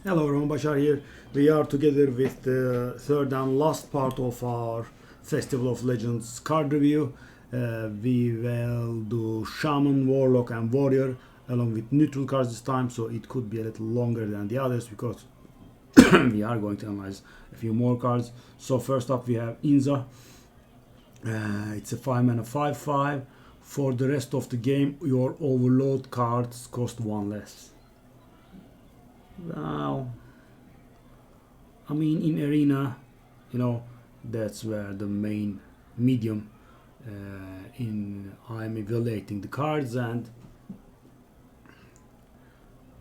Hello, Ron Bashar here. We are together with the third and last part of our Festival of Legends card review. We will do Shaman, Warlock and Warrior along with neutral cards this time, so it could be a little longer than the others because we are going to analyze a few more cards. So first up we have Inza. It's a 5 mana 5/5. For the rest of the game your overload cards cost 1 less. Well, I mean, in arena, that's where the main medium I'm evaluating the cards, and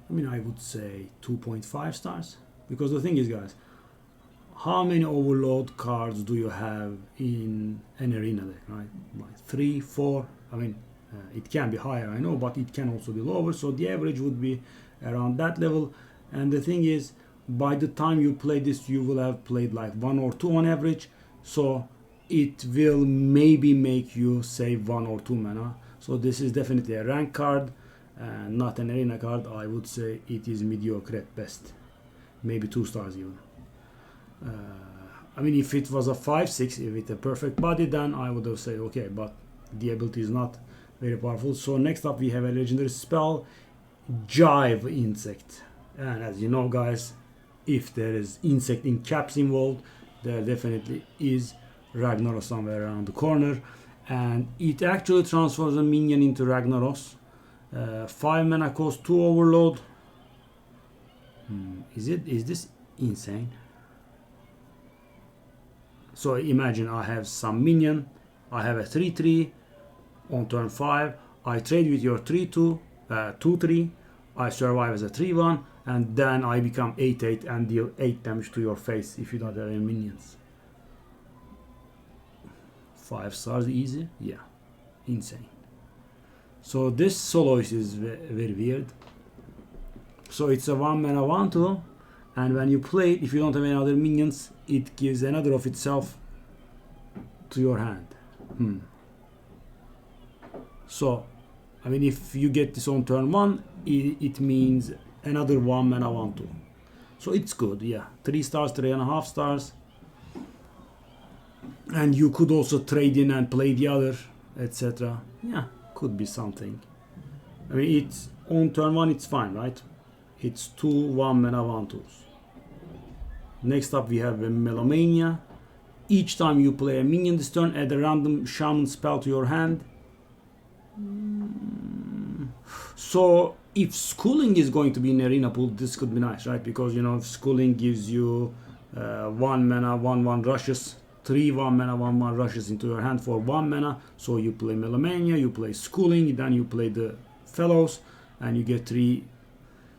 I would say 2.5 stars, because the thing is, guys, how many overload cards do you have in an arena deck, right? Like 3, 4. It can be higher, I know, but it can also be lower, so the average would be around that level. And the thing is, by the time you play this, you will have played like 1 or 2 on average, so it will maybe make you save 1 or 2 mana. So this is definitely a rank card and not an arena card. I would say it is mediocre at best, maybe 2 stars even. If it was a 5/6 with a perfect body, then I would have said okay, but the ability is not very powerful. So next up we have a legendary spell, Jive Insect. And as you know, guys, if there is insect in caps involved, there definitely is Ragnaros somewhere around the corner, and it actually transfers a minion into Ragnaros. 5 mana cost 2 overload. Is this insane? So imagine I have some minion, I have a 3/3 on turn 5, I trade with your 3/2, 2/3, I survive as a 3/1, and then I become 8/8 and deal 8 damage to your face if you don't have any minions. 5 stars easy? Yeah, insane. So this soloist is very weird. So it's a 1 mana 1/2, and when you play it, if you don't have any other minions, it gives another of itself to your hand. So, if you get this on turn 1, it means another 1 mana 1/2. So it's good, yeah. 3 stars, 3.5 stars. And you could also trade in and play the other, etc. Yeah, could be something. It's on turn 1, it's fine, right? It's 2 1 mana 1/2s. Next up we have a Melomania. Each time you play a minion this turn, add a random Shaman spell to your hand. So if schooling is going to be in arena pool, this could be nice, right? Because if schooling gives you 1 mana 1/1 rushes, 3 1 mana 1/1 rushes into your hand for 1 mana. So you play Melomania, you play schooling, then you play the fellows, and you get 3.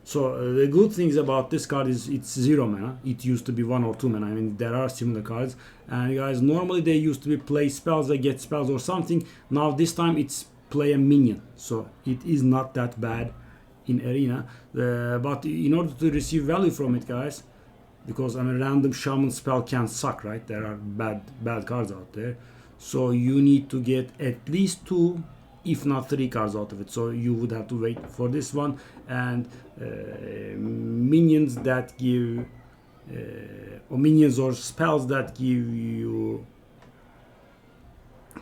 So the good things about this card is it's 0 mana. It used to be 1 or 2 mana. There are similar cards, and guys, normally they used to be play spells, they get spells or something. Now this time it's play a minion, so it is not that bad in arena. But in order to receive value from it, guys, because a random Shaman spell can suck, right? There are bad cards out there, so you need to get at least 2, if not 3 cards out of it. So you would have to wait for this one, and minions that give or minions or spells that give you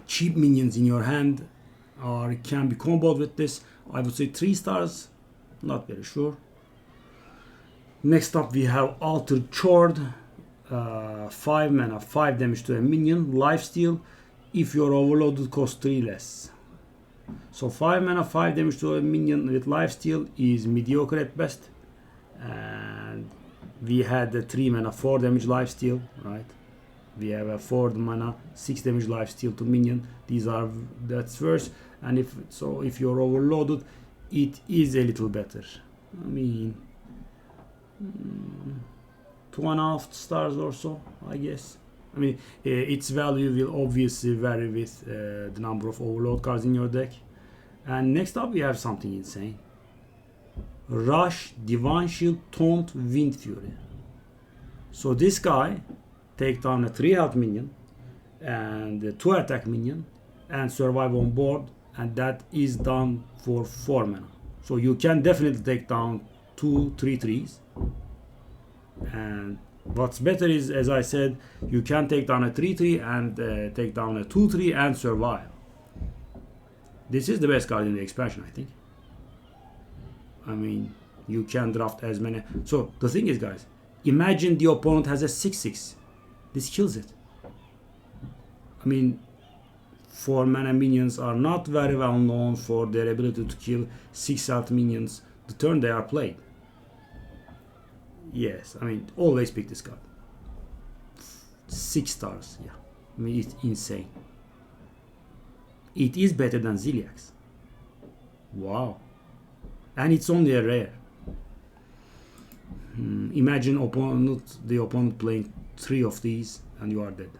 cheap minions in your hand or can be comboed with this. I would say 3 stars, not very sure. Next up we have Altered Chord, 5 mana 5 damage to a minion, lifesteal. If you're overloaded, cost 3 less. So 5 mana 5 damage to a minion with lifesteal is mediocre at best. And we had the 3 mana 4 damage lifesteal, right? We have a 4 mana 6 damage lifesteal to minion. That's worse. And if you're overloaded, it is a little better. 2.5 stars or so, I guess. Its value will obviously vary with the number of overload cards in your deck. And next up we have something insane. Rush, Divine Shield, Taunt, Wind Fury. So this guy take down a 3 health minion and a 2 attack minion and survive on board, and that is done for 4 mana. So you can definitely take down 2 3/3s And what's better is, as I said, you can take down a 3/3 and take down a 2/3 and survive. This is the best card in the expansion, I think. I mean, you can draft as many. So the thing is, guys, imagine the opponent has a 6/6. This kills it. I mean, 4-mana minions are not very well known for their ability to kill 6-health minions the turn they are played. Yes, I mean, always pick this card. 6 stars, yeah. I mean, it's insane. It is better than Ziliax. Wow. And it's only a rare. Imagine the opponent playing 3 of these and you are dead.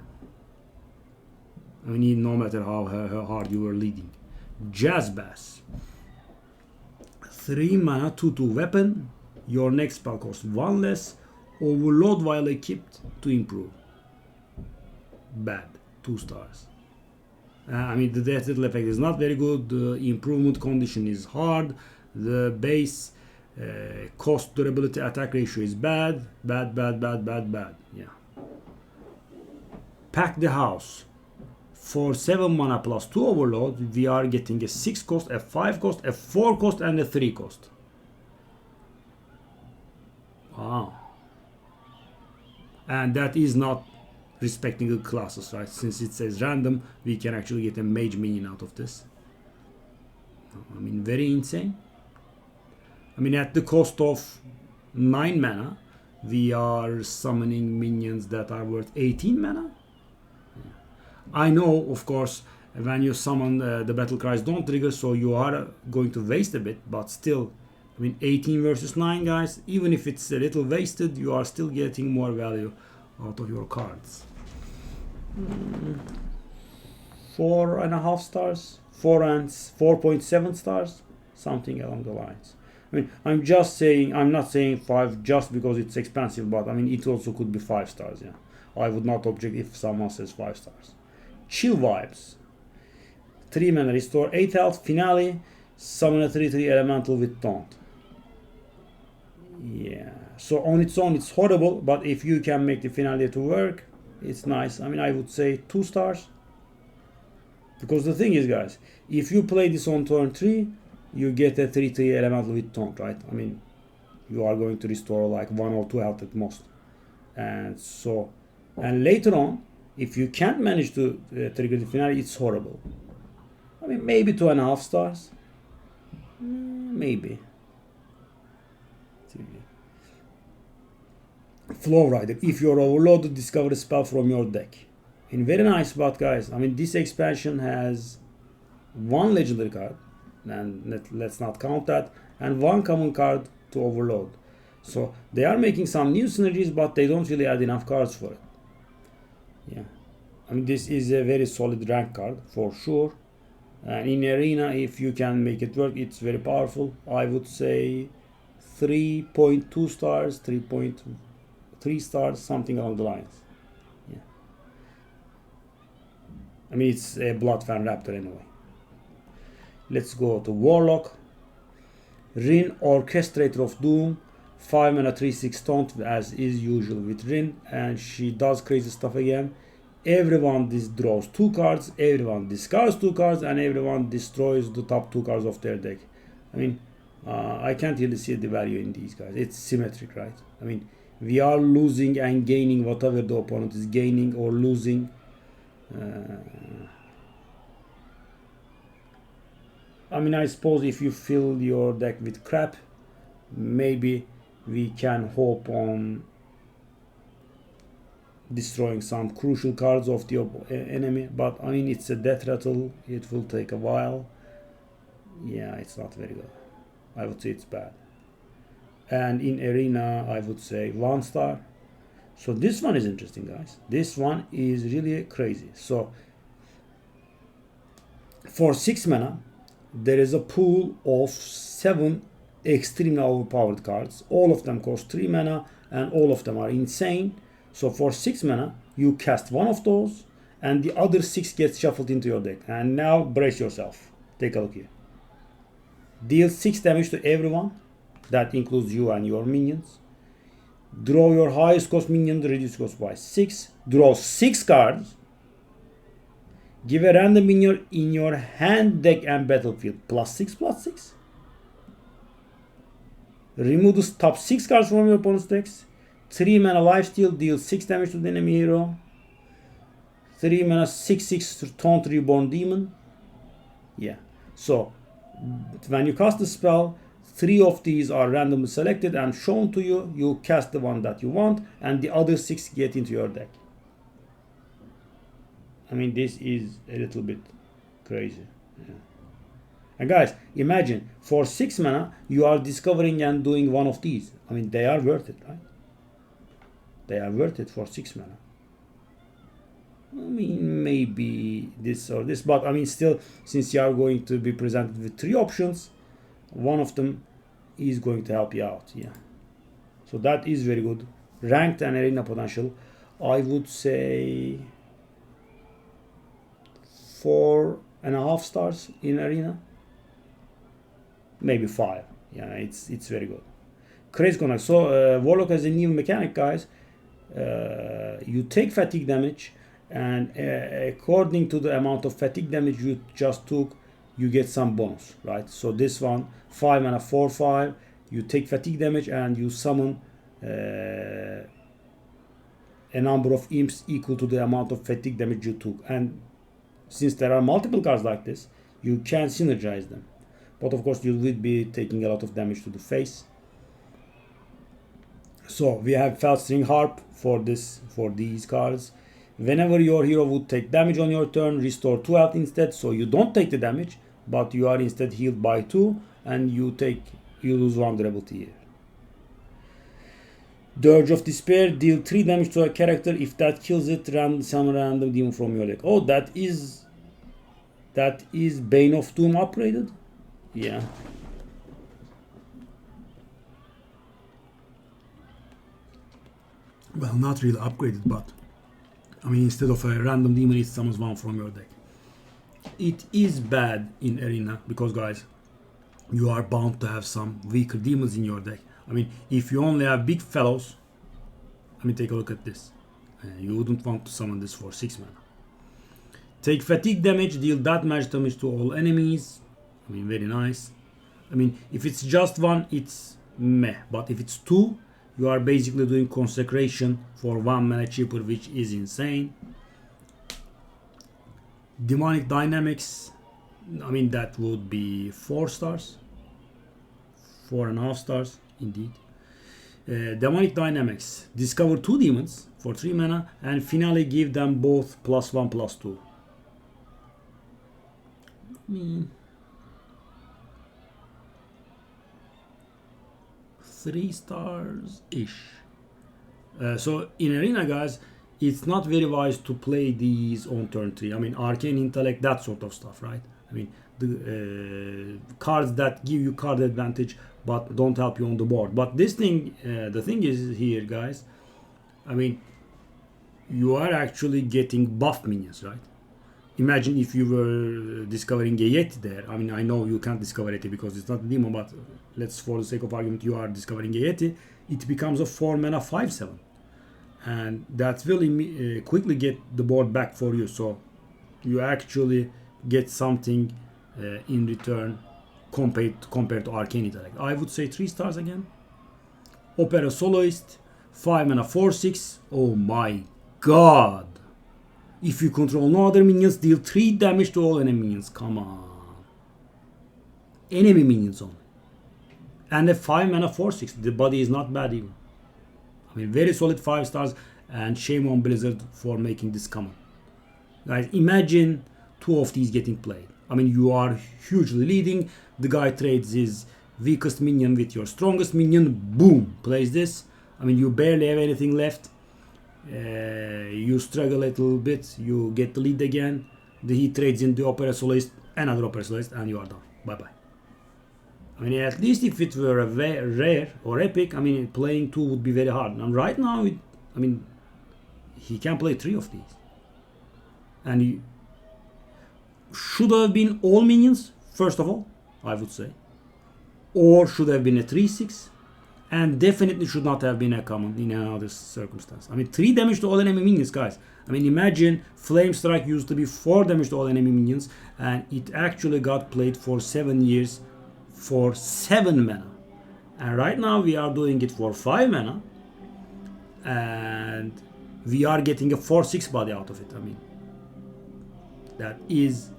I mean, no matter how hard you were leading. Jazz Bass. 3 mana, 2/2 weapon. Your next spell costs 1 less. Overload while equipped to improve. Bad. 2 stars. I mean, the death rattle effect is not very good. The improvement condition is hard. The base cost durability attack ratio is bad. Bad. Yeah. Pack the House. For 7 mana plus 2 overload, we are getting a 6 cost, a 5 cost, a 4 cost, and a 3 cost. Wow. And that is not respecting the classes, right? Since it says random, we can actually get a mage minion out of this. I mean, very insane. I mean, at the cost of 9 mana, we are summoning minions that are worth 18 mana. I know, of course, when you summon the battle cries don't trigger, so you are going to waste a bit, but still, I mean, 18 versus 9, guys, even if it's a little wasted, you are still getting more value out of your cards. 4.5 stars, 4.7 stars, something along the lines. I mean, I'm not saying 5 just because it's expensive, but I mean, it also could be 5 stars, yeah. I would not object if someone says 5 stars. Chill Vibes. 3 mana, restore 8 health, finale, summon a 3/3 elemental with taunt. Yeah, so on its own it's horrible, but if you can make the finale to work, it's nice. I mean, I would say 2 stars. Because the thing is, guys, if you play this on turn 3, you get a 3/3 elemental with taunt, right? I mean, you are going to restore like 1 or 2 health at most. And later on, if you can't manage to trigger the finale, it's horrible. I mean, maybe 2.5 stars. Maybe. Flow Rider. If you're overloaded, discover a spell from your deck. And very nice, but guys, I mean, this expansion has 1 legendary card, and let's not count that, and 1 common card to overload. So they are making some new synergies, but they don't really add enough cards for it. Yeah, I mean, this is a very solid rank card for sure. And in arena, if you can make it work, it's very powerful. I would say 3.2 stars, 3.3 stars, something along the lines. Yeah, I mean, it's a Blood Fan Raptor anyway. Let's go to Warlock. Rin, Orchestrator of Doom. 5 mana 3/6 taunt, as is usual with Rin, and she does crazy stuff again. Everyone draws 2 cards, everyone discards 2 cards, and everyone destroys the top 2 cards of their deck. I mean, I can't really see the value in these guys. It's symmetric, right? I mean, we are losing and gaining whatever the opponent is gaining or losing. I mean, I suppose if you fill your deck with crap, maybe we can hope on destroying some crucial cards of the enemy, but I mean, it's a death rattle, it will take a while. Yeah, it's not very good. I would say it's bad. And in arena, I would say 1 star. So this one is interesting, guys. This one is really crazy. So for 6 mana, there is a pool of 7 extremely overpowered cards. All of them cost 3 mana and all of them are insane. So for 6 mana, you cast one of those and the other 6 gets shuffled into your deck. And now brace yourself. Take a look here. Deal 6 damage to everyone. That includes you and your minions. Draw your highest cost minion, reduce cost by 6. Draw 6 cards. Give a random minion in your hand, deck, and battlefield +6/+6. Remove the top 6 cards from your opponent's decks. 3 mana lifesteal, deal 6 damage to the enemy hero. 3 mana 6/6 Taunt Reborn Demon. Yeah. So, when you cast the spell, 3 of these are randomly selected and shown to you. You cast the one that you want, and the other 6 get into your deck. I mean, this is a little bit crazy. Yeah. And guys, imagine, for 6 mana, you are discovering and doing one of these. I mean, they are worth it, right? They are worth it for 6 mana. I mean, maybe this or this, but I mean, still, since you are going to be presented with 3 options, one of them is going to help you out. Yeah. So that is very good. Ranked and arena potential, I would say 4.5 stars in arena. Maybe 5. Yeah, it's very good. Crazy Connect. So Warlock has a new mechanic, guys. You take fatigue damage, and according to the amount of fatigue damage you just took, you get some bonus, right? So this one, 5 mana 4/5, you take fatigue damage and you summon a number of imps equal to the amount of fatigue damage you took. And since there are multiple cards like this, you can synergize them. But of course, you will be taking a lot of damage to the face. So we have Felstring Harp for these cards. Whenever your hero would take damage on your turn, restore 2 health instead. So you don't take the damage, but you are instead healed by 2, and you lose 1 durability here. Dirge of Despair, deal 3 damage to a character. If that kills it, summon a random demon from your deck. Oh, that is Bane of Doom upgraded? Yeah. Well, not really upgraded, but I mean, instead of a random demon, it summons one from your deck. It is bad in arena because, guys, you are bound to have some weaker demons in your deck. I mean, if you only have big fellows, I mean, take a look at this. You wouldn't want to summon this for 6 mana. Take fatigue damage, deal that much damage to all enemies. I mean, very nice. I mean, if it's just 1, it's meh. But if it's 2, you are basically doing consecration for 1 mana cheaper, which is insane. Demonic Dynamics, I mean, that would be 4 stars. 4.5 stars, indeed. Demonic Dynamics, discover 2 demons for 3 mana and finally give them both +1/+2. I mean, 3 stars ish. So in arena, guys, it's not very wise to play these on turn 3. I mean, Arcane Intellect, that sort of stuff, right? I mean, the cards that give you card advantage but don't help you on the board. But this thing, the thing is here, guys, I mean, you are actually getting buff minions, right? Imagine if you were discovering a Yeti there. I mean, I know you can't discover Yeti because it's not a demon, but let's, for the sake of argument, you are discovering a Yeti. It becomes a 4 mana 5/7. And that will quickly get the board back for you. So you actually get something in return compared to Arcane Intellect. I would say 3 stars again. Opera Soloist, 5 mana 4/6. Oh my god. If you control no other minions, deal 3 damage to all enemy minions. Come on. Enemy minions only. And a 5 mana 4/6. The body is not bad even. I mean, very solid 5 stars, and shame on Blizzard for making this common. Guys, imagine 2 of these getting played. I mean, you are hugely leading. The guy trades his weakest minion with your strongest minion. Boom, plays this. I mean, you barely have anything left. You struggle a little bit. You get the lead again. He trades in the Opera Soloist, another Opera Soloist, and you are done. Bye-bye. I mean, at least if it were a rare or epic, I mean, playing 2 would be very hard. And right now, I mean, he can play 3 of these. And he should have been all minions, first of all, I would say. Or should have been a 3/6. and definitely should not have been a common in another circumstance. I mean, 3 damage to all enemy minions, guys. I mean, imagine Flame Strike used to be 4 damage to all enemy minions, and it actually got played for 7 years for 7 mana. And right now we are doing it for 5 mana, and we are getting a 4/6 body out of it. I mean, that is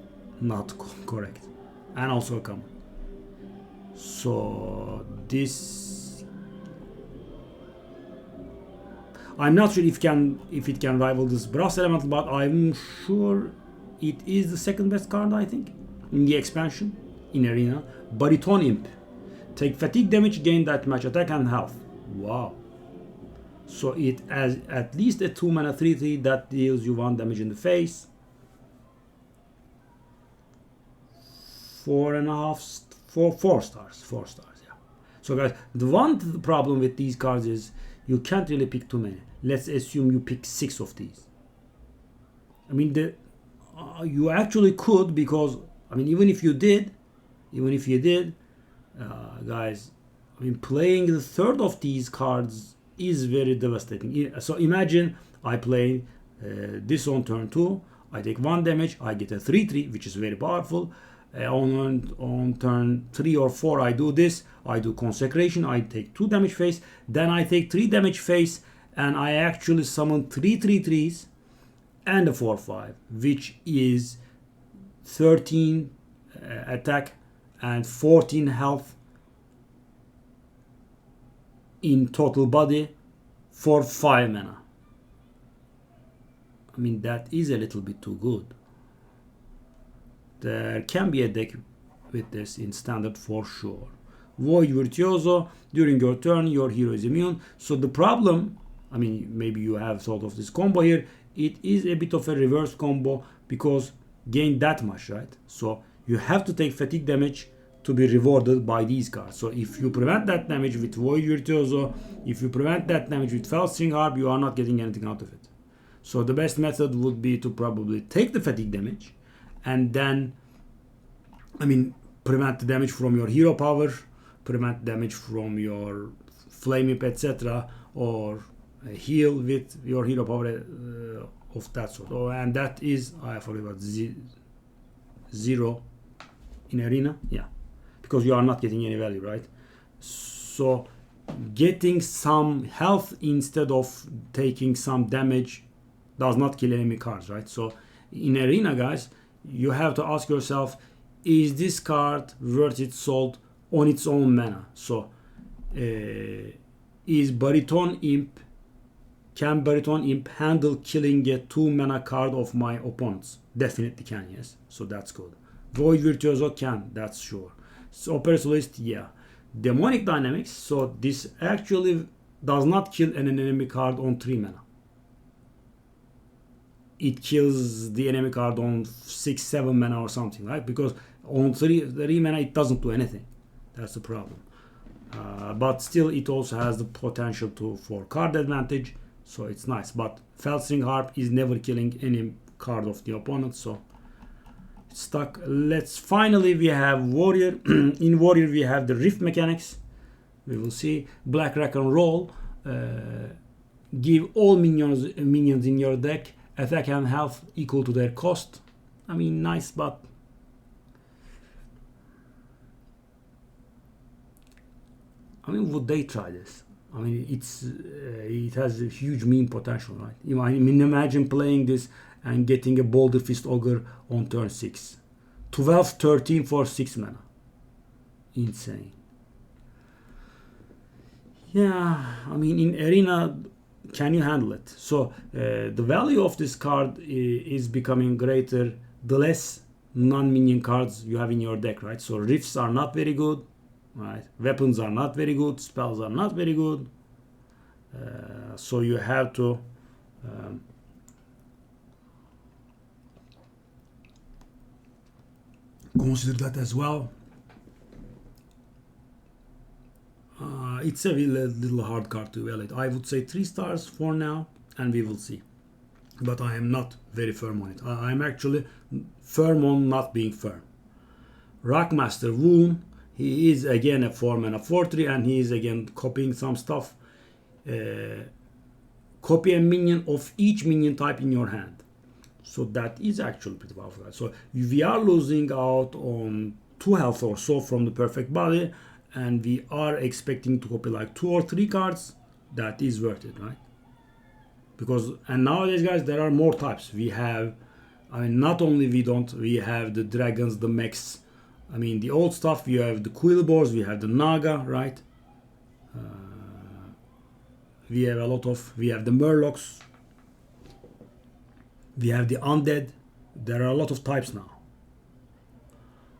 not correct, and also a common. So this, I'm not sure if it can rival this Brass Elemental, but I'm sure it is the second best card, I think, in the expansion in Arena. Bariton Imp. Take fatigue damage, gain that match attack and health. Wow. So it has at least a 2 mana 3/3 that deals you 1 damage in the face. 4 stars. 4 stars, yeah. So guys, the problem with these cards is you can't really pick too many. Let's assume you pick 6 of these. I mean, you actually could, because I mean, even if you did, guys, I mean, playing the third of these cards is very devastating. So imagine I play this on turn 2, I take 1 damage, I get a 3/3, which is very powerful. On turn 3 or 4 I do this, I do Consecration, I take 2 damage face, then I take 3 damage face, and I actually summon 3 3/3s and a 4/5, which is 13 attack and 14 health in total body for 5 mana. I mean, that is a little bit too good. There can be a deck with this in standard for sure. Void Virtuoso. During your turn, your hero is immune. So the problem, I mean, maybe you have thought of this combo here. It is a bit of a reverse combo because gain that much, right? So you have to take fatigue damage to be rewarded by these cards. So if you prevent that damage with Void Virtuoso, if you prevent that damage with Felstring Harp, you are not getting anything out of it. So the best method would be to probably take the fatigue damage and then, I mean, prevent the damage from your hero power, prevent damage from your flame imp, etc., or heal with your hero power of that sort. Oh, and that is, I forgot about 0 in Arena, yeah, because you are not getting any value, right? So getting some health instead of taking some damage does not kill enemy cards, right? So in Arena, guys, you have to ask yourself, is this card worth its salt on its own mana? So is Bariton Imp, can Bariton Imp handle killing a 2 mana card of my opponents? Definitely can, yes. So that's good. Void Virtuoso can, that's sure. So Opera Soloist, yeah. Demonic Dynamics, so this actually does not kill an enemy card on 3 mana. It kills the enemy card on 6-7 mana or something, right? Because on 3 mana it doesn't do anything. That's the problem. But still, it also has the potential for card advantage, so it's nice. But Felstring Harp is never killing any card of the opponent, so it's stuck. Let's finally, we have Warrior. In Warrior we have the Rift mechanics. We will see Black Rock and Roll. Give all minions in your deck attack and health equal to their cost. I mean, nice, but I mean, would they try this? I mean, it has a huge meme potential, right? I mean, imagine playing this and getting a Boulder Fist Ogre on turn 6. 12-13 for 6 mana. Insane. Yeah, I mean, in Arena, can you handle it? So the value of this card is becoming greater the less non-minion cards you have in your deck, right? So Rifts are not very good, right? Weapons are not very good, spells are not very good. So you have to consider that as well. It's a little hard card to evaluate. I would say 3 stars for now, and we will see. But I am not very firm on it. I'm actually firm on not being firm. Rockmaster Wound. He is again a 4 mana 4/3, and he is again copying some stuff. Copy a minion of each minion type in your hand. So that is actually pretty powerful. So we are losing out on 2 health or so from the perfect body, and we are expecting to copy like 2 or 3 cards. That is worth it, right? Because, and nowadays, guys, there are more types. We have, I mean, not only we have the dragons, the mechs. I mean, the old stuff, we have the Quillboars, we have the Naga, right? We have we have the Murlocs. We have the Undead. There are a lot of types now.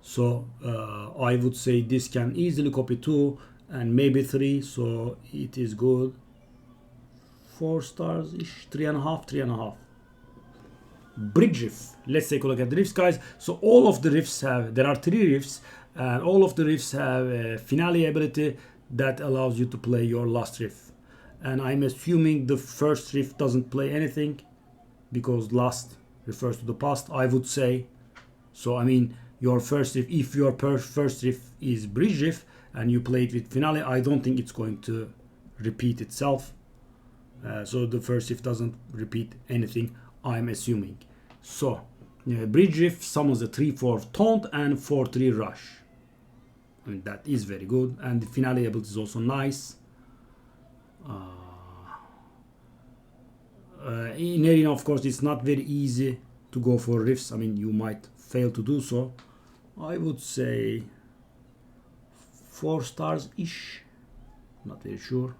So I would say this can easily copy 2 and maybe 3. So it is good. 4 stars-ish, 3.5, 3.5. Bridge Rift. Let's take a look at the rifts, guys. So all of the rifts have, there are 3 rifts, and all of the rifts have a finale ability that allows you to play your last rift. And I'm assuming the first rift doesn't play anything, because last refers to the past, I would say. So I mean, your first rift, if your first rift is Bridge Rift and you play it with finale, I don't think it's going to repeat itself. So the first rift doesn't repeat anything, I'm assuming. So Bridge Rift summons a 3/4 taunt and 4/3 rush. I mean, that is very good, and the finale ability is also nice. In Arena, of course, it's not very easy to go for rifts. I mean, you might fail to do so. I would say 4 stars-ish. Not very sure.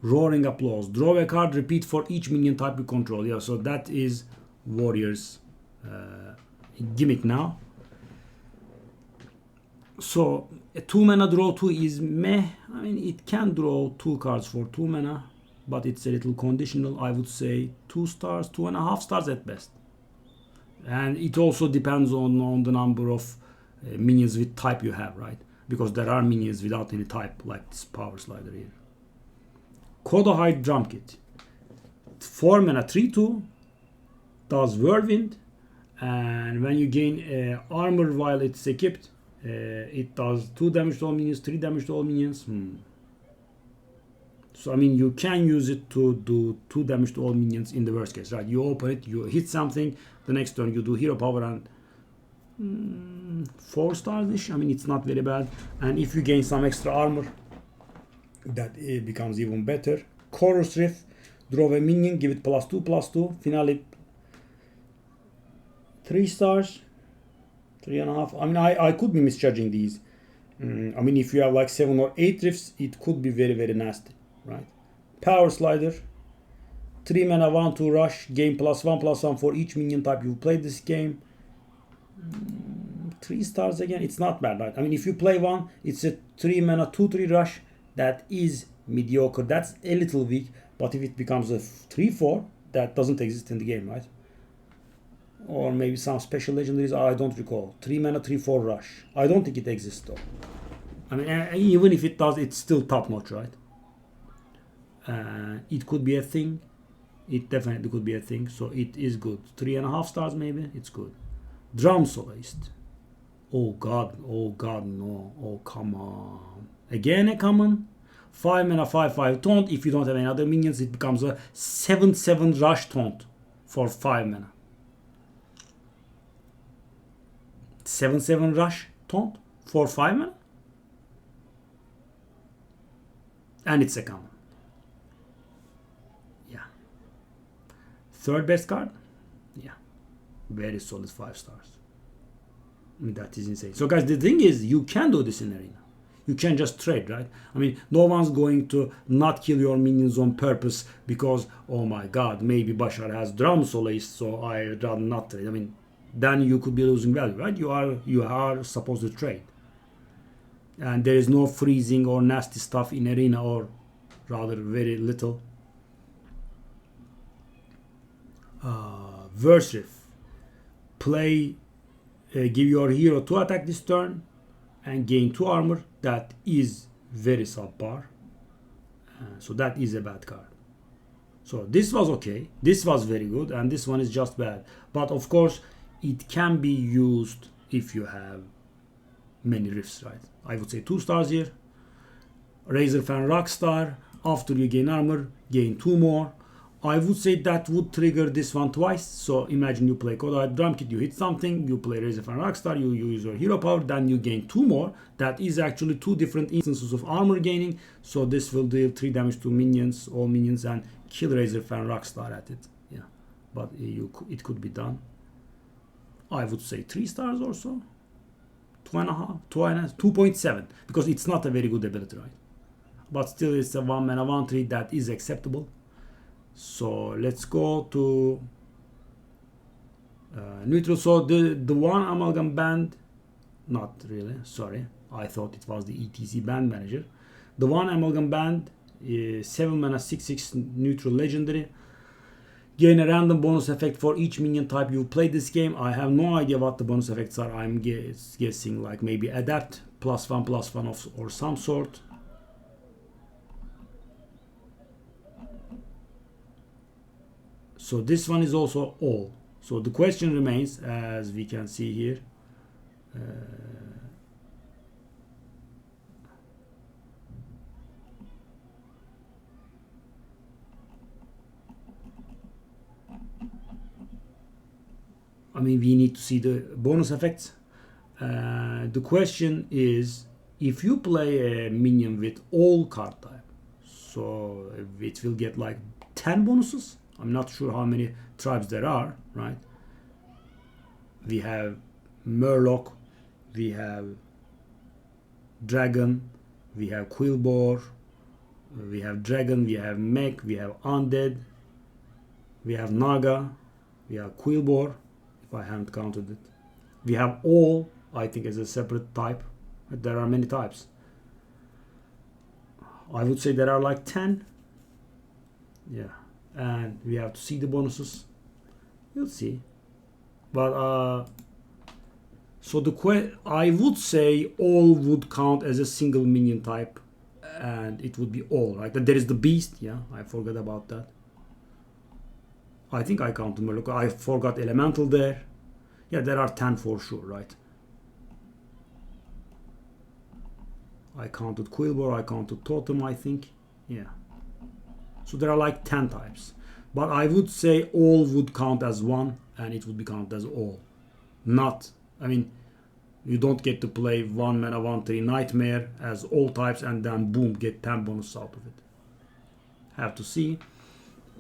Roaring Applause. Draw a card, repeat for each minion type you control. Yeah, so that is Warriors gimmick now. So a 2 mana draw 2 is meh. I mean, it can draw 2 cards for 2 mana, but it's a little conditional. I would say 2 stars, 2.5 stars at best. And it also depends on the number of minions with type you have, right? Because there are minions without any type, like this power slider here. Kodahide Drum Kit. 4 mana 3/2, does Whirlwind, and when you gain armor while it's equipped, it does 2 damage to all minions, 3 damage to all minions. So I mean, you can use it to do 2 damage to all minions in the worst case, right? You open it, you hit something, the next turn you do hero power and 4 stars-ish. I mean, it's not very bad. And if you gain some extra armor, that it becomes even better. Chorus Rift. Draw a minion, give it +2/+2. Finale 3 stars. 3.5. I mean, I could be misjudging these. I mean, if you have like 7 or 8 rifts, it could be very, very nasty, right? Power Slider. 3 mana 1/2 rush. Gain +1/+1 for each minion type you played this game. 3 stars again. It's not bad, right? I mean, if you play one, it's a 3 mana 2/3 rush. That is mediocre. That's a little weak. But if it becomes a 3/4, that doesn't exist in the game, right? Or maybe some special legendaries, I don't recall. 3 mana 3/4 rush. I don't think it exists though. I mean, even if it does, it's still top notch, right? It could be a thing. It definitely could be a thing. So it is good. 3.5 stars maybe. It's good. Drum Soloist. Oh god. Oh god, no. Oh, come on. Again a common. 5 mana 5/5 taunt. If you don't have any other minions, it becomes a 7/7 rush taunt for 5 mana. 7/7 rush taunt for 5 mana. And it's a common. Yeah. Third best card? Yeah. Very solid 5 stars. I mean, that is insane. So guys, the thing is, you can do this in Arena. You can just trade, right? I mean, no one's going to not kill your minions on purpose because, oh my god, maybe Bashar has Drum Soloist, so I'd rather not trade. I mean, then you could be losing value, right? You are supposed to trade. And there is no freezing or nasty stuff in Arena, or rather very little. Verse Rift. Play, give your hero 2 attack this turn and gain 2 armor. That is very subpar. So that is a bad card. So this was okay. This was very good. And this one is just bad. But of course, it can be used if you have many rifts, right? I would say 2 stars here. Razor Fan Rockstar. After you gain armor, gain 2 more. I would say that would trigger this one twice. So imagine you play Kodai Drum Kit, you hit something, you play Razor Fan Rockstar, you use your hero power, then you gain 2 more. That is actually 2 different instances of armor gaining. So this will deal 3 damage to minions, all minions, and kill Razor Fan Rockstar at it. Yeah, but it could be done. I would say 3 stars or so. 2.5, 2.7, because it's not a very good ability, right? But still it's a 1 mana 1/3 that is acceptable. So let's go to neutral. So the one amalgam band, not really, sorry, I thought it was the ETC band manager. The one amalgam band is 7 mana 6/6 neutral legendary. Gain a random bonus effect for each minion type you play this game. I have no idea what the bonus effects are. I'm guessing like maybe adapt +1/+1 or some sort. So this one is also all. So the question remains, as we can see here. I mean, we need to see the bonus effects. The question is, if you play a minion with all card type, so it will get like 10 bonuses. I'm not sure how many tribes there are, right? We have Murloc, we have Dragon, we have Quillboar, we have Dragon, we have Mech, we have Undead, we have Naga, we have Quillboar, if I haven't counted it. We have all, I think, as a separate type. There are many types. I would say there are like 10. Yeah. And we have to see the bonuses. We'll see. But so I would say all would count as a single minion type, and it would be all, right? There is the beast. Yeah, I forgot about that. I think I counted Murloc. I forgot elemental there. Yeah, there are 10 for sure, right? I counted Quillboar. I counted Totem, I think. Yeah. So there are like 10 types. But I would say all would count as one, and it would be counted as all. Not, I mean, you don't get to play 1 mana 1/3 Nightmare as all types and then boom, get 10 bonus out of it. Have to see.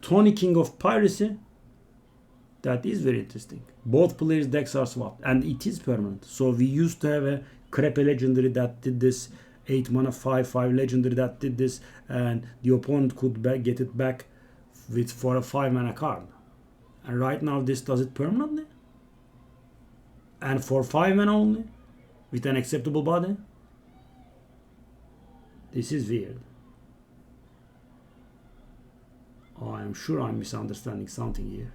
Tony King of Piracy. That is very interesting. Both players' decks are swapped, and it is permanent. So we used to have a crappy legendary that did this, 8 mana 5/5 legendary that did this, and the opponent could get it back for a 5 mana card. And right now this does it permanently, and for 5 mana only, with an acceptable body. This is weird. I am sure I'm misunderstanding something here.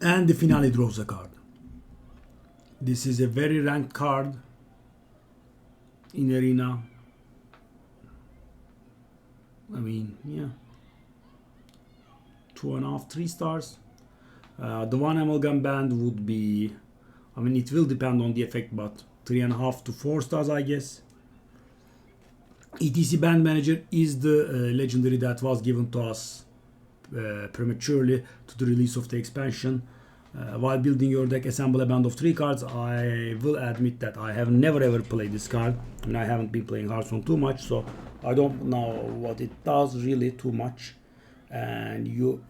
And the finale draws a card. This is a very ranked card in Arena. I mean, yeah. 2.5, 3 stars. The one amalgam band would be, I mean, it will depend on the effect, but 3.5 to 4 stars, I guess. ETC Band Manager is the legendary that was given to us prematurely to the release of the expansion. While building your deck, assemble a band of 3 cards. I will admit that I have never ever played this card, and I haven't been playing Hearthstone too much, so I don't know what it does really too much. And you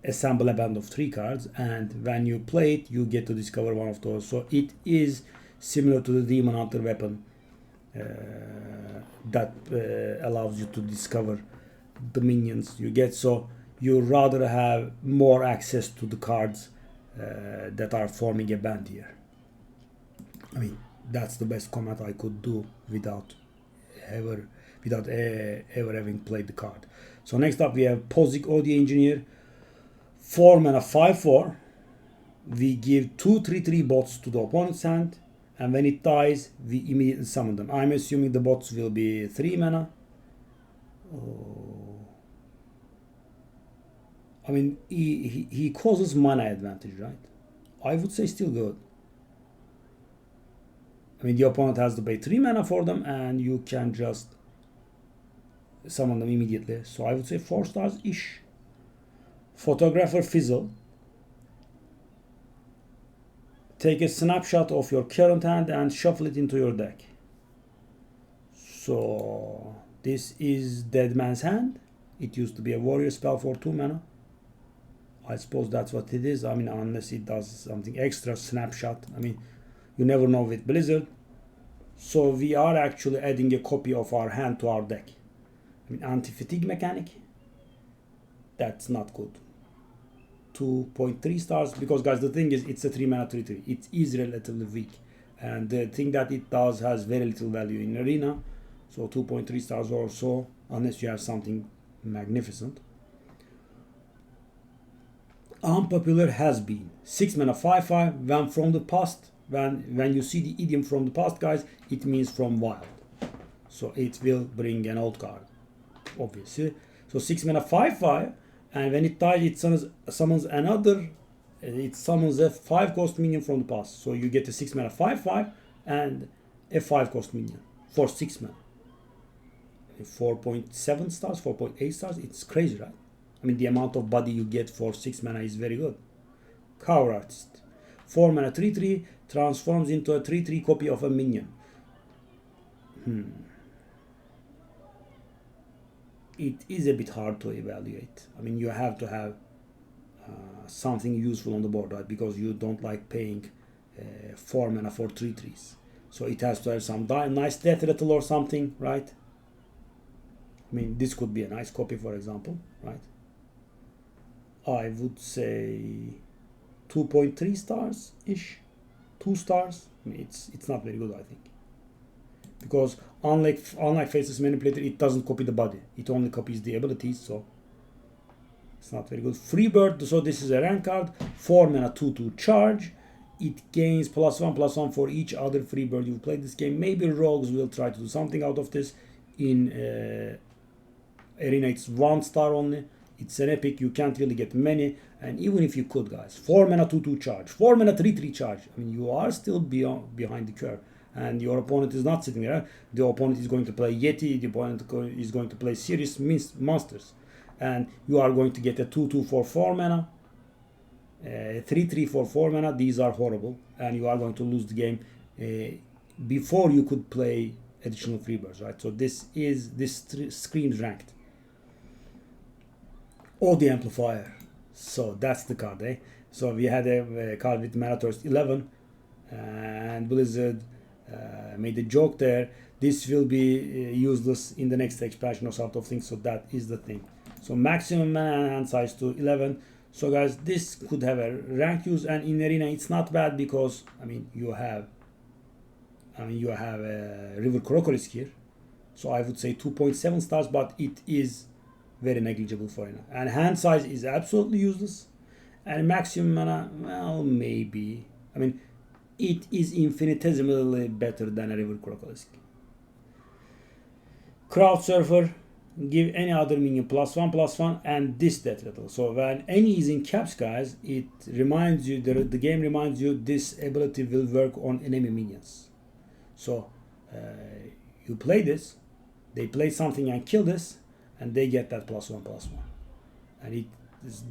assemble a band of 3 cards, and when you play it, you get to discover one of those. So it is similar to the Demon Hunter weapon that allows you to discover the minions you get. So you rather have more access to the cards that are forming a band here. I mean, that's the best comment I could do without ever having played the card. So next up we have Pozic Audio Engineer. 4 mana 5/4. We give 2 3/3 bots to the opponent's hand, and when it dies, we immediately summon them. I'm assuming the bots will be 3 mana, Oh. I mean, he causes mana advantage, right? I would say still good. I mean, the opponent has to pay 3 mana for them, and you can just summon them immediately. So I would say 4 stars-ish. Photographer Fizzle. Take a snapshot of your current hand and shuffle it into your deck. So this is Dead Man's Hand. It used to be a warrior spell for 2 mana. I suppose that's what it is. I mean, unless it does something extra, snapshot. I mean, you never know with Blizzard. So we are actually adding a copy of our hand to our deck. I mean, anti-fatigue mechanic. That's not good. 2.3 stars, because guys, the thing is, it's a 3 mana 3/3. It is relatively weak, and the thing that it does has very little value in arena. So 2.3 stars or so, unless you have something magnificent. Unpopular has been 6 mana 5/5. When from the past, when you see the idiom from the past, guys, it means from wild. So it will bring an old card, obviously. So 6 mana 5/5, and when it dies, it summons another. It summons a 5 cost minion from the past. So you get a 6 mana 5/5 and a 5 cost minion for 6 mana. 4.7 stars, 4.8 stars. It's crazy, right? I mean, the amount of body you get for 6 mana is very good. Cover Artist. 4 mana 3/3 transforms into a 3/3 copy of a minion. It is a bit hard to evaluate. I mean, you have to have something useful on the board, right? Because you don't like paying 4 mana for 3/3s. So it has to have some nice death rattle or something, right? I mean, this could be a nice copy, for example, right? I would say 2.3 stars-ish. 2 stars. I mean, it's not very good, I think. Because unlike Faceless Manipulator, it doesn't copy the body. It only copies the abilities, so it's not very good. Freebird, so this is a rank card. 4 mana 2/2 charge. It gains +1/+1 for each other Freebird you've played this game. Maybe Rogues will try to do something out of this. In Arena, it's 1 star only. It's an epic. You can't really get many. And even if you could, guys, 4 mana 2/2 charge. 4 mana 3/3 charge. I mean, you are still behind the curve. And your opponent is not sitting there. The opponent is going to play Yeti. The opponent is going to play serious monsters. And you are going to get a 2/2 for 4 mana. 3/3 for 4 mana. These are horrible. And you are going to lose the game before you could play additional freebirds, right? So this screams ranked. Oh, the Amplifier. So that's the card, eh? So we had a card with Marathor's 11, and Blizzard made a joke there. This will be useless in the next expansion or sort of thing. So that is the thing. So maximum mana and hand size to 11. So guys, this could have a rank use, and in Arena it's not bad because you have a River Crocorisk here. So I would say 2.7 stars, but it is very negligible for Arena. And hand size is absolutely useless. And maximum mana, well, maybe. I mean, it is infinitesimally better than a River Crocorisk. Crowd Surfer, give any other minion +1/+1 and this death rattle. So when any is in caps, guys, it reminds you, the game reminds you this ability will work on enemy minions. So you play this, they play something and kill this, and they get that +1/+1. And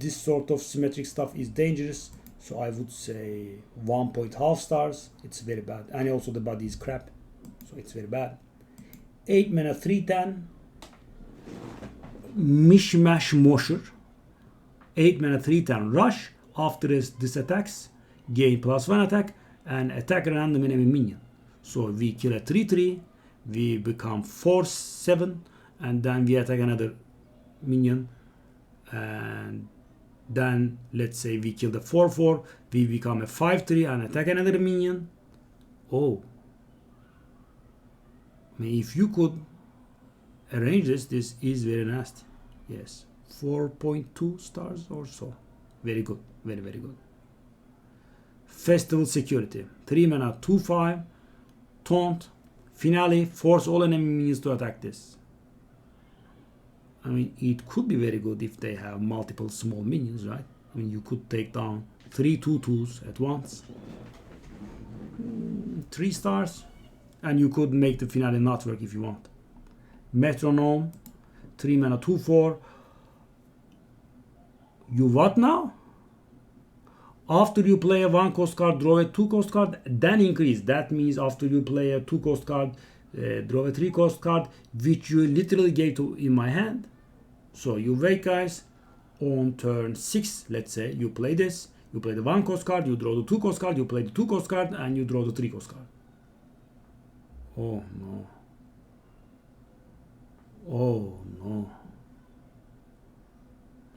this sort of symmetric stuff is dangerous. So I would say 1.5 stars. It's very bad. And also the body is crap. So it's very bad. 8 mana 3/10. Mishmash Mosher. 8 mana 3/10 rush. After this attacks, gain +1 attack and attack a random enemy minion. So we kill a 3/3. We become 4/7. And then we attack another minion. And then let's say we kill the 4/4. We become a 5/3 and attack another minion. Oh. I mean, if you could arrange this is very nasty. Yes. 4.2 stars or so. Very good. Very, very good. Festival Security. 3 mana 2/5. Taunt. Finale. Force all enemy minions to attack this. I mean, it could be very good if they have multiple small minions, right? I mean, you could take down 3 2/2s at once. 3 stars. And you could make the finale not work if you want. Metronome, 3 mana 2/4. You what now? After you play a 1 cost card, draw a 2 cost card, then increase. That means after you play a 2 cost card, draw a 3 cost card, which you literally gave to in my hand. So you wait, guys. On turn 6, let's say, you play this. You play the 1 cost card, you draw the 2 cost card, you play the 2 cost card, and you draw the 3 cost card. Oh no. Oh no.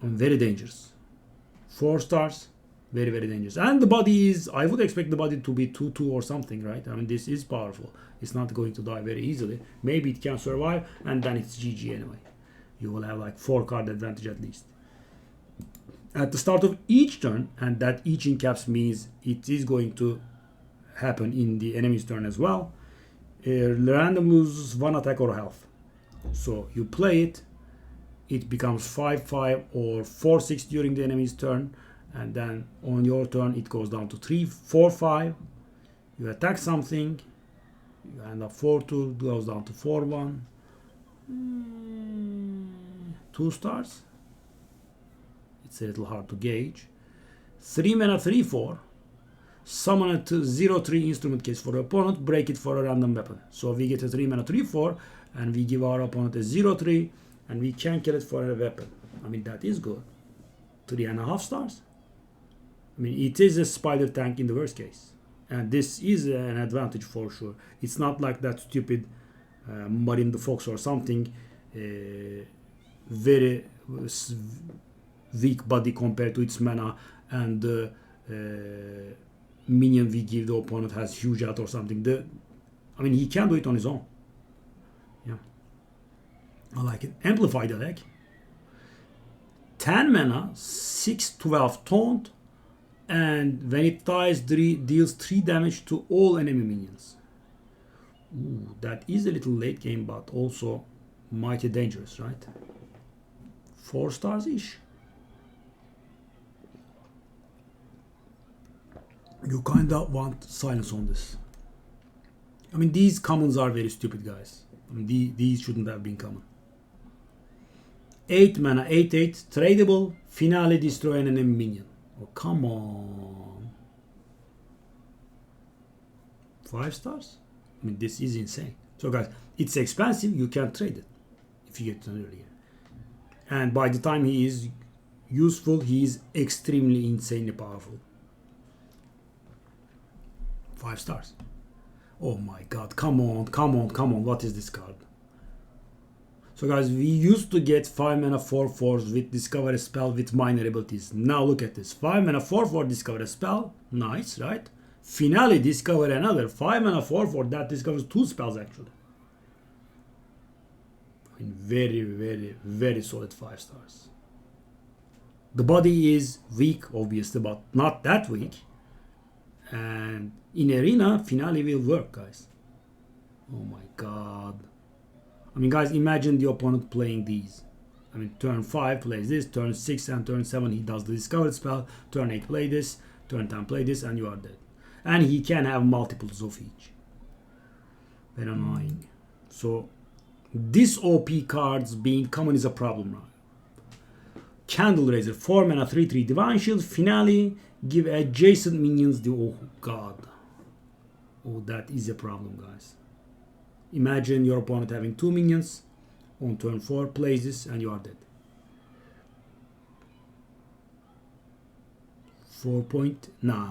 Very dangerous. 4 stars. Very, very dangerous. And the body is, I would expect the body to be 2/2 or something, right? I mean, this is powerful. It's not going to die very easily. Maybe it can survive, and then it's GG anyway. You will have like 4 card advantage at least. At the start of each turn, and that each in caps means it is going to happen in the enemy's turn as well, random loses 1 attack or health. So you play it, it becomes 5/5 or 4/6 during the enemy's turn, and then on your turn it goes down to 3/4/5. You attack something, you end up 4/2, goes down to 4/1. 2 stars. It's a little hard to gauge. 3 mana 3/4. Summon a 0/3 instrument case for the opponent, break it for a random weapon. So we get a 3 mana 3/4, and we give our opponent a 0/3, and we can kill it for a weapon. I mean, that is good. 3.5 stars. I mean, it is a spider tank in the worst case. And this is an advantage for sure. It's not like that stupid Marine the Fox or something. Very weak body compared to its mana, and the minion we give the opponent has huge out or something. I mean, he can do it on his own. Yeah, I like it. Amplify the deck. 10 mana, 6/12 taunt, and when it dies, deals 3 damage to all enemy minions. Ooh, that is a little late game, but also mighty dangerous, right? 4 stars ish. You kinda want silence on this. I mean, these commons are very stupid, guys. I mean, these shouldn't have been common. 8 mana, 8/8, tradable, finale, destroy an enemy minion. Oh, come on. 5 stars? I mean, this is insane. So, guys, it's expensive. You can't trade it if you get it earlier. And by the time he is useful, he is extremely insanely powerful. 5 stars. Oh my god, come on, come on, come on. What is this card? So guys, we used to get 5 mana 4/4s with discover a spell with minor abilities. Now look at this. 5 mana 4/4 discover a spell. Nice, right? Finale discover another. 5 mana 4/4 that discovers 2 spells actually. I mean, very, very, very solid 5 stars. The body is weak, obviously, but not that weak. And in arena, finale will work, guys. Oh my god. I mean, guys, imagine the opponent playing these. I mean, turn 5 plays this, turn 6 and turn 7 he does the discovered spell, turn 8 play this, turn 10 play this, and you are dead. And he can have multiples of each. Very annoying. So, this OP cards being common is a problem now. Candle Raiser, 4 mana 3/3 Divine Shield, finale, give adjacent minions the, oh god. Oh, that is a problem, guys. Imagine your opponent having 2 minions on turn 4, plays this, and you are dead.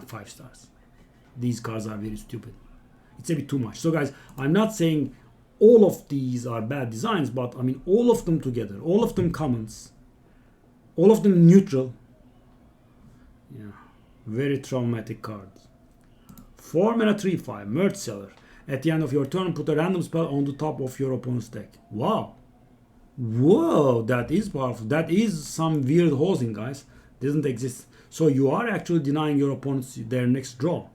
5 stars. These cards are very stupid. It's a bit too much. So guys, I'm not saying all of these are bad designs, but I mean all of them together, all of them commons, all of them neutral. Yeah, very traumatic cards. 4 mana 3/5, Merge Seller. At the end of your turn, put a random spell on the top of your opponent's deck. Wow. Whoa, that is powerful. That is some weird hosing, guys. Doesn't exist. So you are actually denying your opponents their next draw.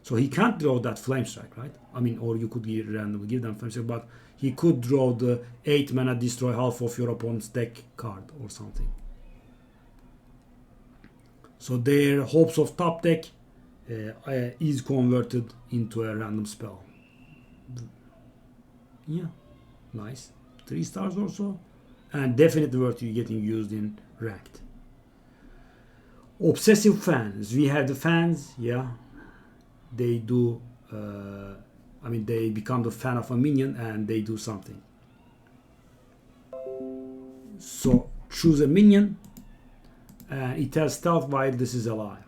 So he can't draw that flame strike, right? I mean, or you could randomly give them flame strike, but he could draw the 8 mana destroy half of your opponent's deck card or something. So their hopes of top deck is converted into a random spell. Yeah, nice. 3 stars or so, and definitely worth you getting used in ranked. Obsessive fans. We have the fans, yeah. They do, I mean, they become the fan of a minion and they do something. So choose a minion, and it has stealth while this is alive.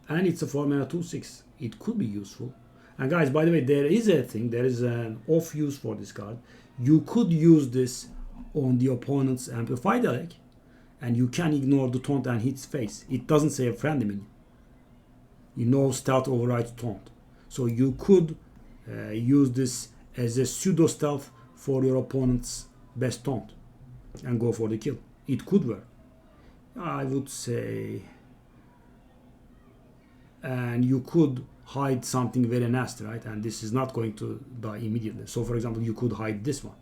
And it's a 4 mana 2/6. It could be useful. And guys, by the way, there is a thing, there is an off use for this card. You could use this on the opponent's Amplify deck, and you can ignore the taunt and hit face. It doesn't say a friendly minion. You know, stealth overrides taunt. So you could use this as a pseudo stealth for your opponent's best taunt and go for the kill. It could work, I would say. And you could hide something very nasty, right? And this is not going to die immediately. So for example, you could hide this one.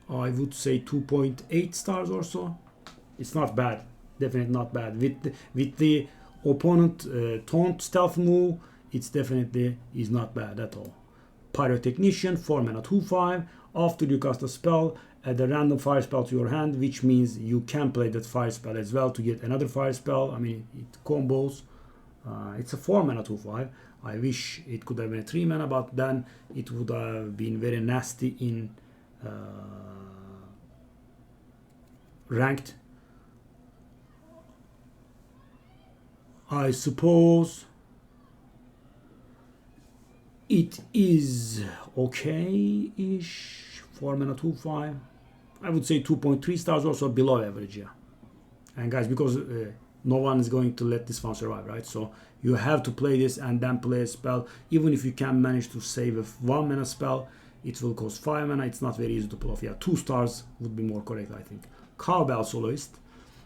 I would say 2.8 stars or so. It's not bad. Definitely not bad. With the opponent taunt stealth move, it's definitely is not bad at all. Pyrotechnician, 4 mana 2/5. After you cast a spell, add a random fire spell to your hand, which means you can play that fire spell as well to get another fire spell. I mean, it combos. It's a 4 mana 2/5. I wish it could have been a 3 mana, but then it would have been very nasty in ranked. I suppose it is okay-ish. 4 mana 2/5. I would say 2.3 stars, also below average, yeah. And guys, because no one is going to let this one survive, right? So you have to play this and then play a spell. Even if you can manage to save a 1 mana spell, it will cost 5 mana. It's not very easy to pull off. Yeah, 2 stars would be more correct, I think. Cowbell Soloist.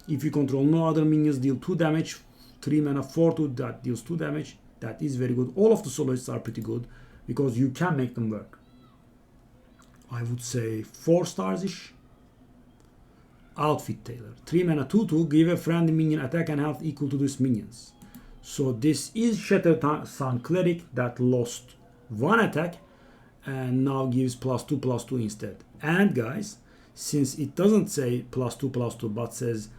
If you control no other minions, deal 2 damage. 3 mana 4/2, that deals 2 damage. That is very good. All of the Soloists are pretty good because you can make them work. I would say 4 stars-ish. Outfit Tailor. 3 mana 2/2, give a friendly minion attack and health equal to this minion's. So this is Shattered Sun Cleric that lost 1 attack and now gives +2/+2 instead. And guys, since it doesn't say +2/+2 but says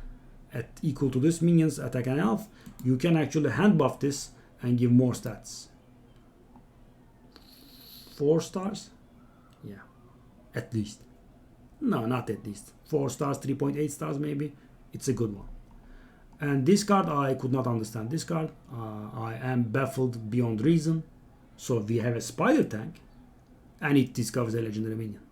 at equal to this minion's attack and health, you can actually hand buff this and give more stats. 4 stars? Yeah, at least. No, not at least. 4 stars, 3.8 stars maybe. It's a good one. And this card, I could not understand this card. I am baffled beyond reason. So we have a spider tank and it discovers a legendary minion.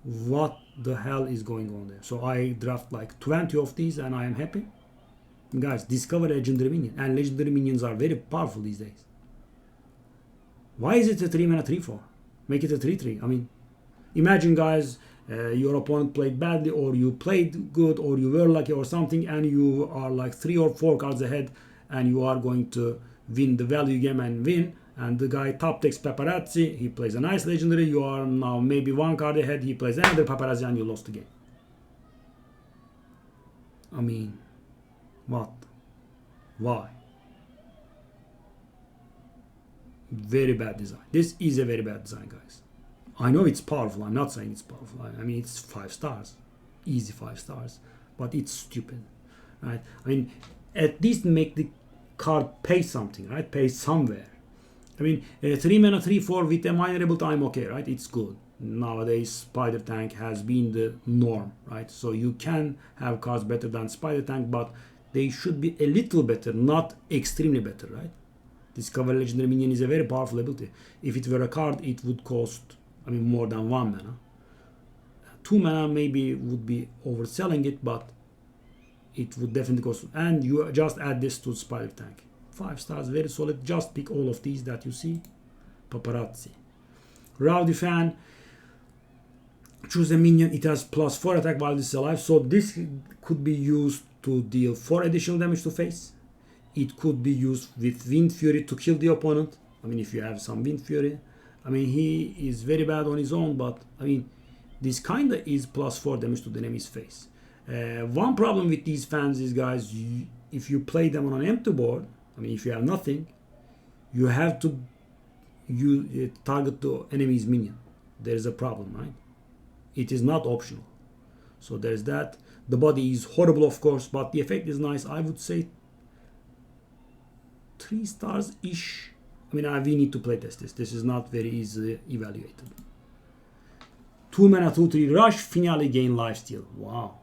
What the hell is going on there? So I draft like 20 of these and I am happy. Guys, discover a legendary minion. And legendary minions are very powerful these days. Why is it a 3 mana 3/4? Make it a 3/3. I mean, imagine guys, your opponent played badly or you played good or you were lucky or something and you are like 3 or 4 cards ahead and you are going to win the value game and win, and the guy top decks Paparazzi, he plays a nice legendary, you are now maybe 1 card ahead, he plays another Paparazzi and you lost the game. I mean, what? Why? Very bad design. This is a very bad design, guys. I know it's powerful. I'm not saying it's powerful. I mean, it's 5 stars. Easy 5 stars. But it's stupid. Right? I mean, at least make the card pay something, right? Pay somewhere. I mean, 3 mana 3/4 with a minerable time, okay, right? It's good. Nowadays, Spider Tank has been the norm, right? So you can have cards better than Spider Tank, but they should be a little better, not extremely better, right? Discover Legendary Minion is a very powerful ability. If it were a card, it would cost, I mean, more than 1 mana. 2 mana maybe would be overselling it, but it would definitely cost. And you just add this to Spider Tank. 5 stars, very solid. Just pick all of these that you see. Paparazzi. Rowdy Fan. Choose a minion. It has +4 attack while this is alive. So this could be used to deal 4 additional damage to face. It could be used with Wind Fury to kill the opponent. I mean, if you have some Wind Fury. I mean, he is very bad on his own, but I mean, this kinda is +4 damage to the enemy's face. One problem with these fans is, guys, if you play them on an empty board, I mean, if you have nothing, you have to target the enemy's minion. There's a problem, right? It is not optional. So there's that. The body is horrible, of course, but the effect is nice. I would say 3 stars-ish. I mean, we need to playtest this. This is not very easily evaluated. 2 mana, 2/3 rush, finale gain lifesteal. Wow.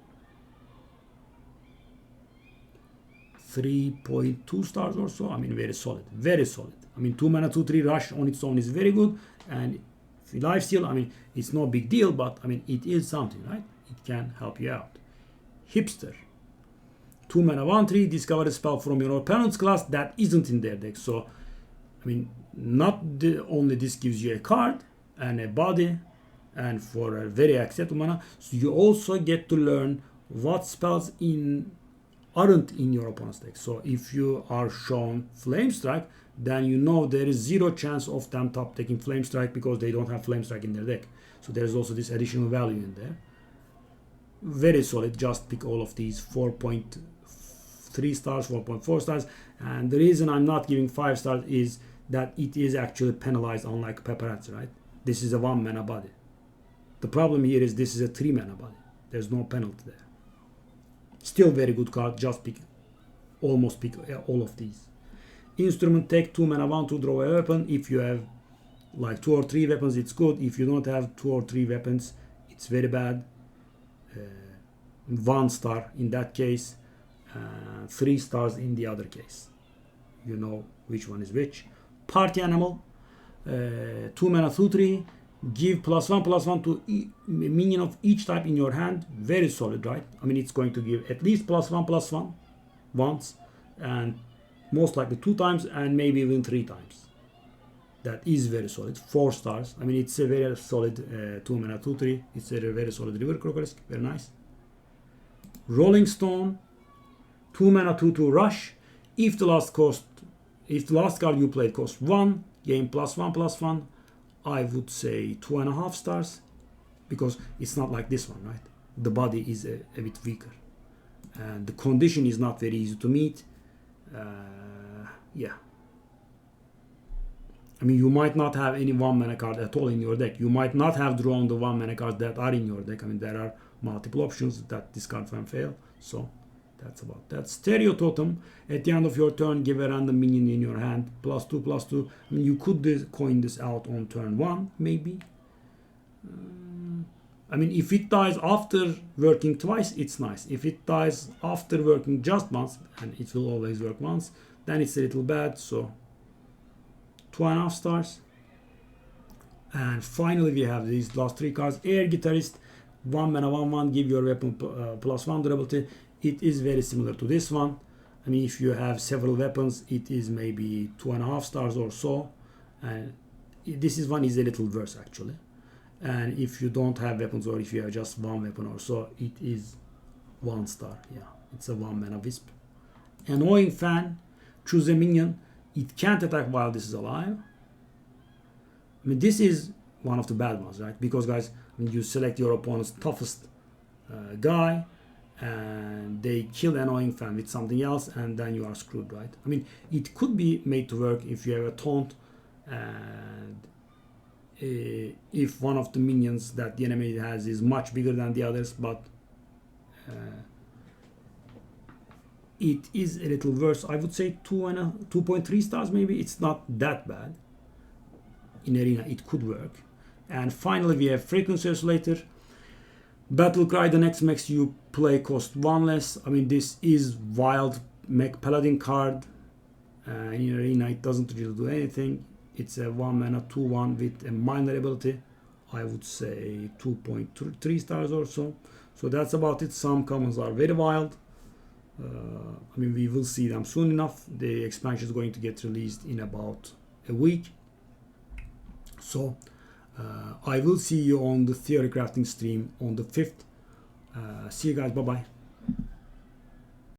3.2 stars or so. I mean, very solid. Very solid. I mean, 2 mana, 2/3 rush on its own is very good. And lifesteal, I mean, it's no big deal, but I mean, it is something, right? It can help you out. Hipster. 2 mana, 1/3, discover a spell from your opponent's class that isn't in their deck. So, I mean, not only this gives you a card and a body, and for a very acceptable mana, so you also get to learn what spells aren't in your opponent's deck. So if you are shown Flame Strike, then you know there is 0 chance of them top taking Flame Strike because they don't have Flame Strike in their deck. So there's also this additional value in there. Very solid. Just pick all of these. 4.3 stars, 4.4 stars. And the reason I'm not giving 5 stars is that it is actually penalized, unlike Paparazzi, right? This is a 1 mana body. The problem here is this is a 3 mana body. There's no penalty there. Still very good card. Just almost pick all of these. Instrument, take 2 mana, 1 to draw a weapon. If you have like 2 or 3 weapons, it's good. If you don't have 2 or 3 weapons, it's very bad. 1 star in that case, 3 stars in the other case. You know which one is which. Party animal, 2 mana, 2/3. Give +1/+1 to minion of each type in your hand. Very solid, right? I mean, it's going to give at least +1/+1 once, and most likely 2 times, and maybe even 3 times. That is very solid. 4 stars. I mean, it's a very solid 2 mana, 2/3. It's a very solid River Crocolisk. Very nice. Rolling Stone, 2 mana, 2/2 rush. If the last card you played cost 1, gain +1/+1. I would say 2.5 stars, because it's not like this one, right? The body is a bit weaker, and the condition is not very easy to meet. Yeah. I mean, you might not have any 1 mana card at all in your deck. You might not have drawn the 1 mana cards that are in your deck. I mean, there are multiple options that this card can fail. So that's about that. Stereo Totem. At the end of your turn, give a random minion in your hand. +2/+2. I mean, you could coin this out on turn 1, maybe. I mean, if it dies after working twice, it's nice. If it dies after working just once, and it will always work once, then it's a little bad. So 2.5 stars. And finally, we have these last 3 cards. Air Guitarist. 1 mana, 1/1. Give your weapon +1 durability. It is very similar to this one. I mean, if you have several weapons, it is maybe 2.5 stars or so. And this one is a little worse, actually. And if you don't have weapons, or if you have just 1 weapon or so, it is 1 star. Yeah, it's a 1 mana Wisp. Annoying Fan. Choose a minion. It can't attack while this is alive. I mean, this is one of the bad ones, right? Because, guys, I mean, you select your opponent's toughest guy, and they kill Annoying Fan with something else, and then you are screwed, right? I mean, it could be made to work if you have a taunt, and if one of the minions that the enemy has is much bigger than the others, but it is a little worse. I would say 2.3 stars maybe. It's not that bad. In Arena, it could work. And finally, we have Frequency Oscillator. Battle Cry, the next mech you play cost 1 less. I mean, this is wild mech paladin card. In Arena, it doesn't really do anything. It's a 1 mana 2/1 with a minor ability. I would say 2.3 stars or so. So that's about it. Some commons are very wild. I mean, we will see them soon enough. The expansion is going to get released in about a week. So I will see you on the theory crafting stream on the 5th. See you guys. Bye bye.